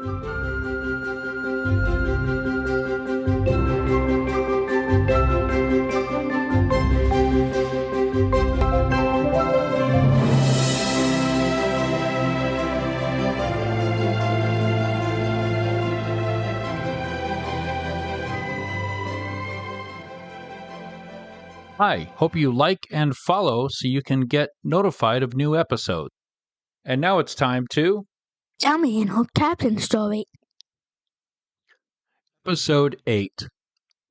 Hi, hope you like and follow so you can get notified of new episodes. And now it's time to Tell me an old captain story. Episode 8,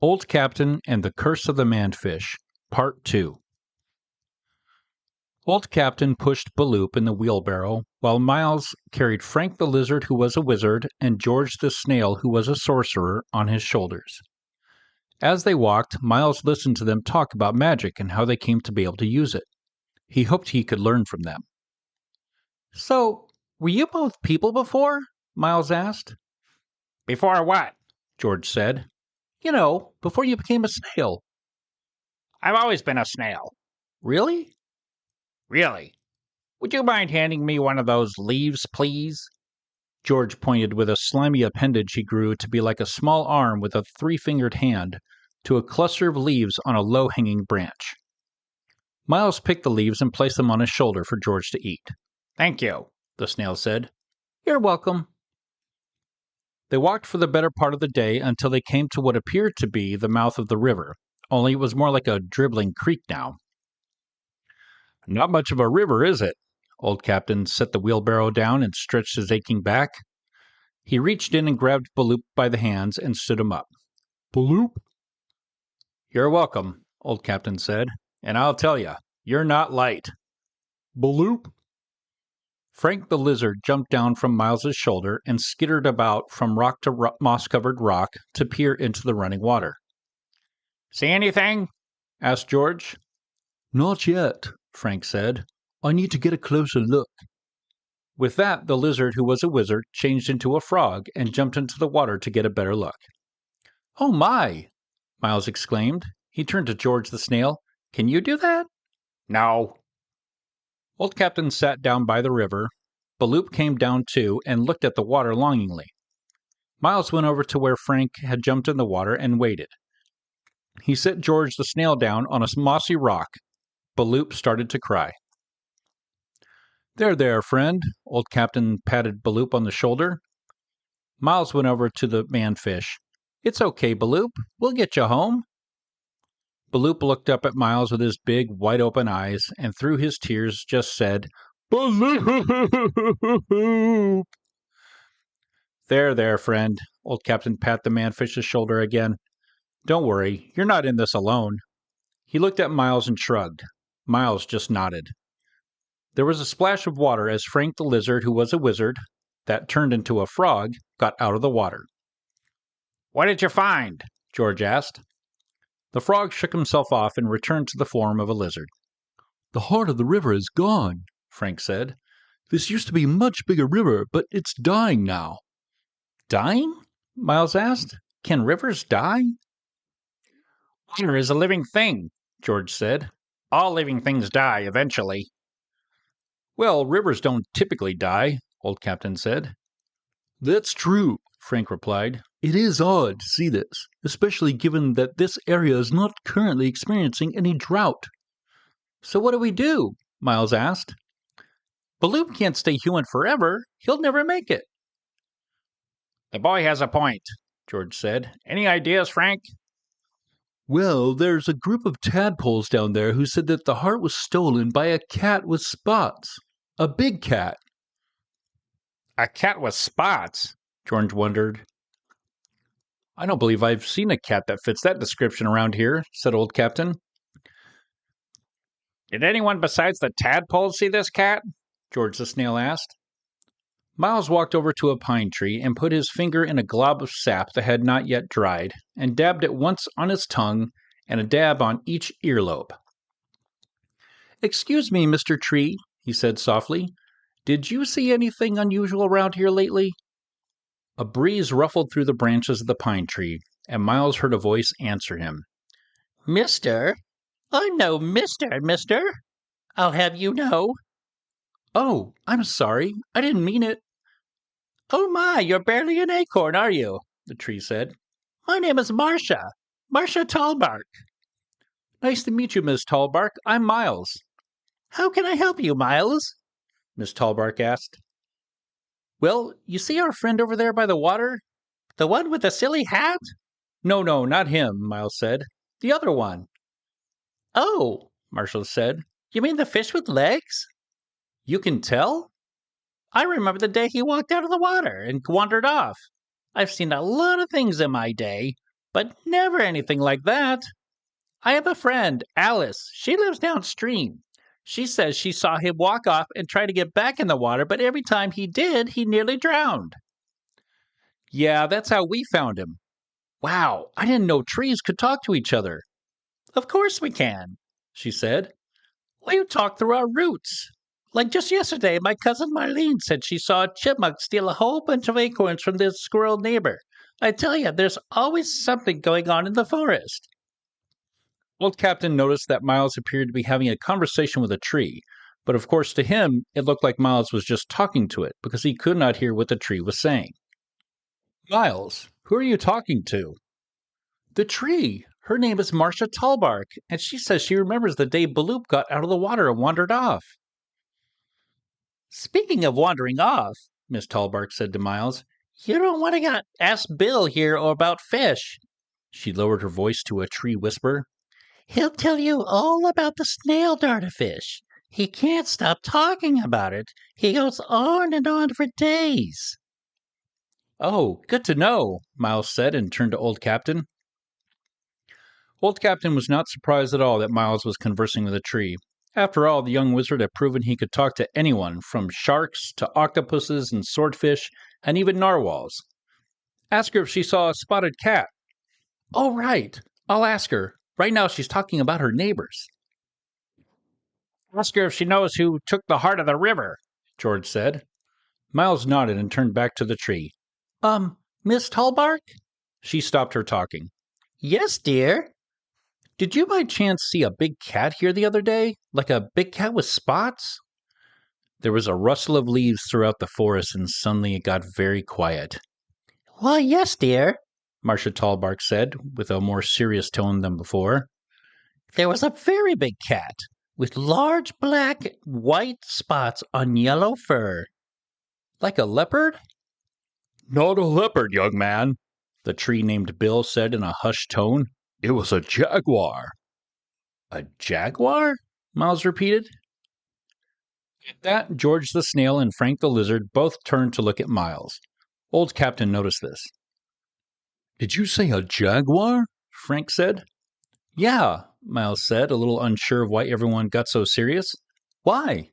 Old Captain and the Curse of the Manfish, Part 2. Old Captain pushed Balloop in the wheelbarrow, while Miles carried Frank the Lizard, who was a wizard, and George the Snail, who was a sorcerer, on his shoulders. As they walked, Miles listened to them talk about magic and how they came to be able to use it. He hoped he could learn from them. So, were you both people before? Miles asked. Before what? George said. You know, before you became a snail. I've always been a snail. Really? Really? Would you mind handing me one of those leaves, please? George pointed with a slimy appendage he grew to be like a small arm with a three-fingered hand to a cluster of leaves on a low-hanging branch. Miles picked the leaves and placed them on his shoulder for George to eat. Thank you, the snail said. You're welcome. They walked for the better part of the day until they came to what appeared to be the mouth of the river, only it was more like a dribbling creek now. Not much of a river, is it? Old Captain set the wheelbarrow down and stretched his aching back. He reached in and grabbed Balloop by the hands and stood him up. Balloop? You're welcome, Old Captain said, and I'll tell you, you're not light. Balloop? Frank the Lizard jumped down from Miles's shoulder and skittered about from rock to moss-covered rock to peer into the running water. See anything? asked George. Not yet, Frank said. I need to get a closer look. With that, the lizard, who was a wizard, changed into a frog and jumped into the water to get a better look. Oh my! Miles exclaimed. He turned to George the snail. Can you do that? No. Old Captain sat down by the river. Balloop came down too and looked at the water longingly. Miles went over to where Frank had jumped in the water and waited. He set George the snail down on a mossy rock. Balloop started to cry. There, friend, Old Captain patted Balloop on the shoulder. Miles went over to the manfish. It's okay, Balloop. We'll get you home. Balloop looked up at Miles with his big, wide-open eyes, and through his tears just said, Balloop! There, friend, Old Captain patted the manfish's shoulder again. Don't worry, you're not in this alone. He looked at Miles and shrugged. Miles just nodded. There was a splash of water as Frank the Lizard, who was a wizard, that turned into a frog, got out of the water. What did you find? George asked. The frog shook himself off and returned to the form of a lizard. The heart of the river is gone, Frank said. This used to be a much bigger river, but it's dying now. Dying? Miles asked. Can rivers die? Water is a living thing, George said. All living things die eventually. Well, rivers don't typically die, Old Captain said. That's true, Frank replied. It is odd to see this, especially given that this area is not currently experiencing any drought. So what do we do? Miles asked. Balloop can't stay human forever. He'll never make it. The boy has a point, George said. Any ideas, Frank? Well, there's a group of tadpoles down there who said that the heart was stolen by a cat with spots. A big cat. A cat with spots? George wondered. I don't believe I've seen a cat that fits that description around here, said Old Captain. Did anyone besides the tadpoles see this cat? George the snail asked. Miles walked over to a pine tree and put his finger in a glob of sap that had not yet dried, and dabbed it once on his tongue and a dab on each earlobe. Excuse me, Mr. Tree, he said softly. Did you see anything unusual around here lately? A breeze ruffled through the branches of the pine tree, and Miles heard a voice answer him. Mister? I'm no mister. I'll have you know. Oh, I'm sorry. I didn't mean it. Oh my, you're barely an acorn, are you? The tree said. My name is Marcia. Marcia Tallbark. Nice to meet you, Miss Tallbark. I'm Miles. How can I help you, Miles? Miss Tallbark asked. Well, you see our friend over there by the water? The one with the silly hat? No, not him, Miles said. The other one. Oh, Marcia said. You mean the fish with legs? You can tell? I remember the day he walked out of the water and wandered off. I've seen a lot of things in my day, but never anything like that. I have a friend, Alice. She lives downstream. She says she saw him walk off and try to get back in the water, but every time he did, he nearly drowned. Yeah, that's how we found him. Wow, I didn't know trees could talk to each other. Of course we can, she said. We talk through our roots. Like just yesterday, my cousin Marlene said she saw a chipmunk steal a whole bunch of acorns from this squirrel neighbor. I tell you, there's always something going on in the forest. Old Captain noticed that Miles appeared to be having a conversation with a tree, but of course to him it looked like Miles was just talking to it because he could not hear what the tree was saying. Miles, who are you talking to? The tree. Her name is Marcia Tallbark, and she says she remembers the day Baloop got out of the water and wandered off. Speaking of wandering off, Miss Tallbark said to Miles, you don't want to ask Bill here about fish. She lowered her voice to a tree whisper. He'll tell you all about the snail darterfish. He can't stop talking about it. He goes on and on for days. Oh, good to know, Miles said and turned to Old Captain. Old Captain was not surprised at all that Miles was conversing with a tree. After all, the young wizard had proven he could talk to anyone, from sharks to octopuses and swordfish, and even narwhals. Ask her if she saw a spotted cat. Oh, right. I'll ask her. Right now she's talking about her neighbors. Ask her if she knows who took the heart of the river, George said. Miles nodded and turned back to the tree. Miss Tallbark? She stopped her talking. Yes, dear. Did you by chance see a big cat here the other day? Like a big cat with spots? There was a rustle of leaves throughout the forest, and suddenly it got very quiet. Why, yes, dear, Marcia Tallbark said, with a more serious tone than before. There was a very big cat, with large black and white spots on yellow fur. Like a leopard? Not a leopard, young man, the tree named Bill said in a hushed tone. It was a jaguar. A jaguar? Miles repeated. At that, George the Snail and Frank the Lizard both turned to look at Miles. Old Captain noticed this. Did you say a jaguar? Frank said. Yeah, Miles said, a little unsure of why everyone got so serious. Why?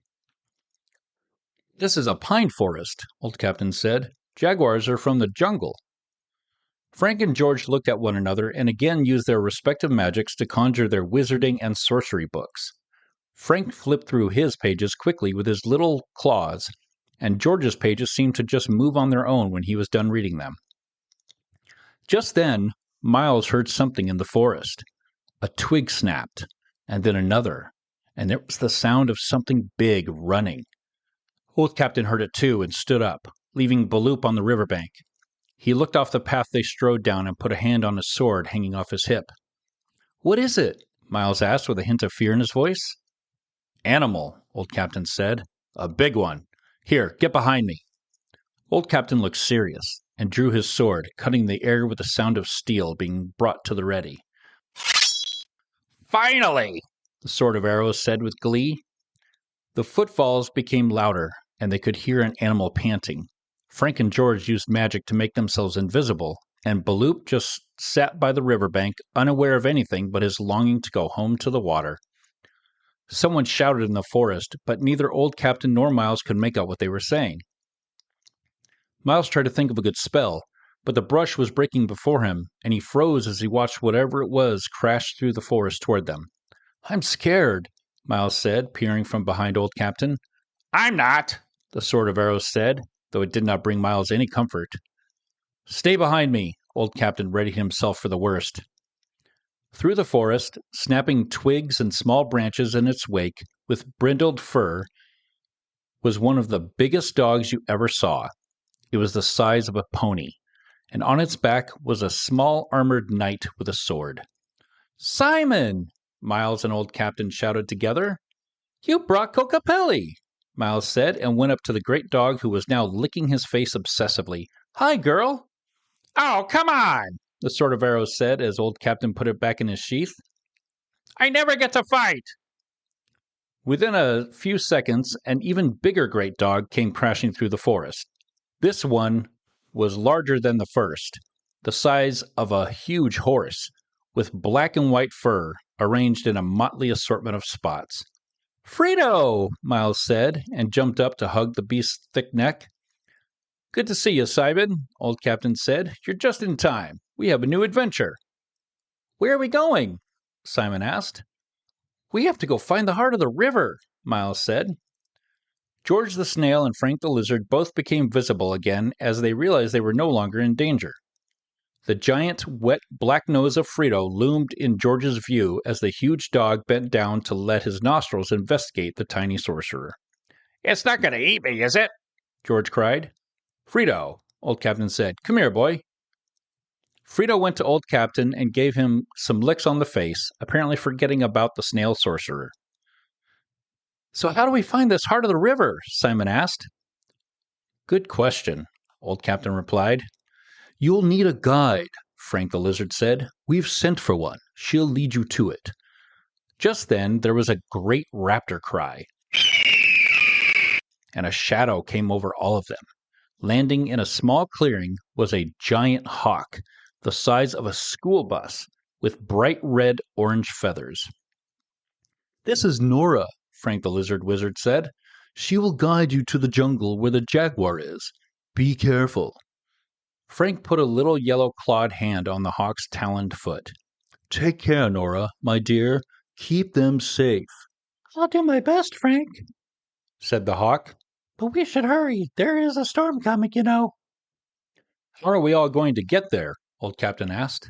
This is a pine forest, Old Captain said. Jaguars are from the jungle. Frank and George looked at one another and again used their respective magics to conjure their wizarding and sorcery books. Frank flipped through his pages quickly with his little claws, and George's pages seemed to just move on their own when he was done reading them. Just then, Miles heard something in the forest. A twig snapped, and then another, and there was the sound of something big running. Old Captain heard it too and stood up, leaving Baloop on the riverbank. He looked off the path they strode down and put a hand on his sword hanging off his hip. What is it? Miles asked with a hint of fear in his voice. Animal, Old Captain said. A big one. Here, get behind me. Old Captain looked serious and drew his sword, cutting the air with the sound of steel being brought to the ready. Finally, the Sword of Arrows said with glee. The footfalls became louder, and they could hear an animal panting. Frank and George used magic to make themselves invisible, and Baloop just sat by the riverbank, unaware of anything but his longing to go home to the water. Someone shouted in the forest, but neither Old Captain nor Miles could make out what they were saying. Miles tried to think of a good spell, but the brush was breaking before him, and he froze as he watched whatever it was crash through the forest toward them. I'm scared, Miles said, peering from behind Old Captain. I'm not, the Sword of Arrows said, though it did not bring Miles any comfort. Stay behind me, Old Captain readied himself for the worst. Through the forest, snapping twigs and small branches in its wake, with brindled fur, was one of the biggest dogs you ever saw. It was the size of a pony, and on its back was a small armored knight with a sword. "Simon!" Miles and Old Captain shouted together. "You brought Cocopelli!" Miles said, and went up to the great dog who was now licking his face obsessively. "Hi, girl!" "Oh, come on!" the Sword of Arrows said as Old Captain put it back in his sheath. "I never get to fight!" Within a few seconds, an even bigger great dog came crashing through the forest. This one was larger than the first, the size of a huge horse, with black and white fur arranged in a motley assortment of spots. "Frito!" Miles said, and jumped up to hug the beast's thick neck. "Good to see you, Simon," Old Captain said. "You're just in time. We have a new adventure." "Where are we going?" Simon asked. "We have to go find the heart of the river," Miles said. George the Snail and Frank the Lizard both became visible again as they realized they were no longer in danger. The giant, wet black nose of Frito loomed in George's view as the huge dog bent down to let his nostrils investigate the tiny sorcerer. "It's not going to eat me, is it?" George cried. "Frito," Old Captain said. "Come here, boy." Frito went to Old Captain and gave him some licks on the face, apparently forgetting about the snail sorcerer. "So how do we find this heart of the river?" Simon asked. "Good question," Old Captain replied. "You'll need a guide," Frank the Lizard said. "We've sent for one. She'll lead you to it." Just then there was a great raptor cry, and a shadow came over all of them. Landing in a small clearing was a giant hawk, the size of a school bus, with bright red-orange feathers. "This is Nora," Frank the Lizard Wizard said. "She will guide you to the jungle where the jaguar is. Be careful." Frank put a little yellow-clawed hand on the hawk's taloned foot. "Take care, Nora, my dear. Keep them safe." "I'll do my best, Frank," said the hawk. "but we should hurry. There is a storm coming, you know." "How are we all going to get there?" Old Captain asked.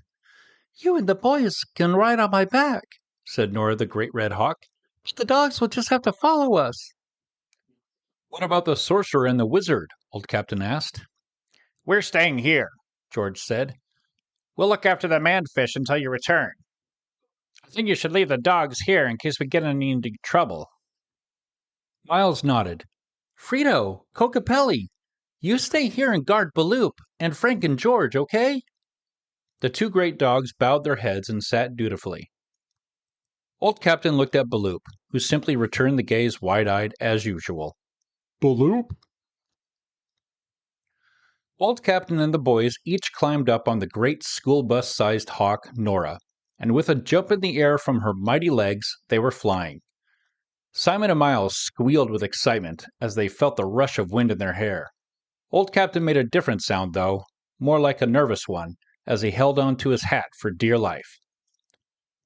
"You and the boys can ride on my back," said Nora the Great Red Hawk. "but the dogs will just have to follow us." "What about the sorcerer and the wizard?" Old Captain asked. "We're staying here," George said. "We'll look after the manfish until you return. I think you should leave the dogs here in case we get into trouble." Miles nodded. "Frito, Cocopelli, you stay here and guard Baloop, and Frank and George, okay?" The two great dogs bowed their heads and sat dutifully. Old Captain looked at Baloop, who simply returned the gaze wide-eyed as usual. "Baloop?" Old Captain and the boys each climbed up on the great school bus-sized hawk, Nora, and with a jump in the air from her mighty legs, they were flying. Simon and Miles squealed with excitement as they felt the rush of wind in their hair. Old Captain made a different sound, though, more like a nervous one, as he held on to his hat for dear life.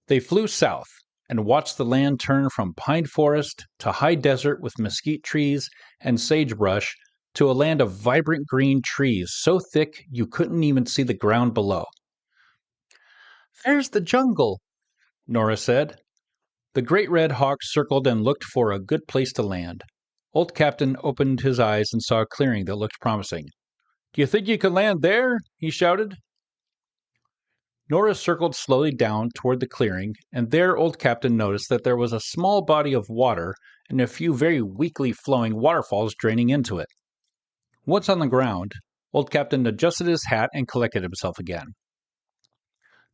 They flew south and watched the land turn from pine forest to high desert with mesquite trees and sagebrush to a land of vibrant green trees so thick you couldn't even see the ground below. "There's the jungle," Nora said. The great red hawk circled and looked for a good place to land. Old Captain opened his eyes and saw a clearing that looked promising. "Do you think you can land there?" he shouted. Nora circled slowly down toward the clearing, and there Old Captain noticed that there was a small body of water and a few very weakly flowing waterfalls draining into it. Once on the ground, Old Captain adjusted his hat and collected himself again.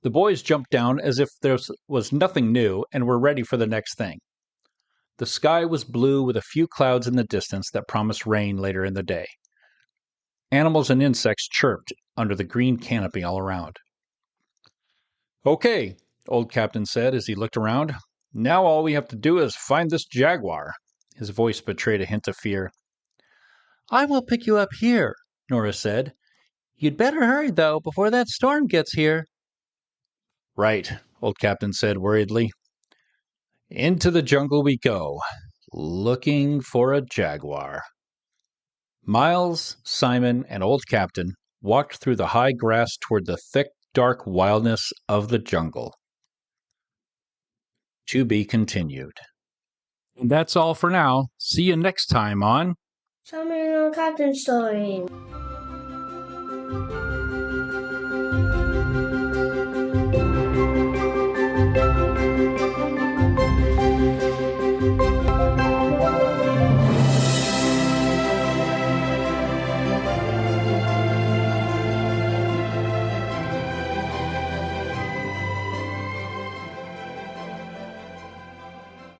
The boys jumped down as if there was nothing new and were ready for the next thing. The sky was blue with a few clouds in the distance that promised rain later in the day. Animals and insects chirped under the green canopy all around. "Okay," Old Captain said as he looked around. "Now all we have to do is find this jaguar." His voice betrayed a hint of fear. "I will pick you up here," Nora said. "You'd better hurry, though, before that storm gets here." "Right," Old Captain said worriedly. "Into the jungle we go, looking for a jaguar." Miles, Simon, and Old Captain walked through the high grass toward the thick, dark wildness of the jungle. To be continued. And that's all for now. See you next time on Simon and Old Captain story.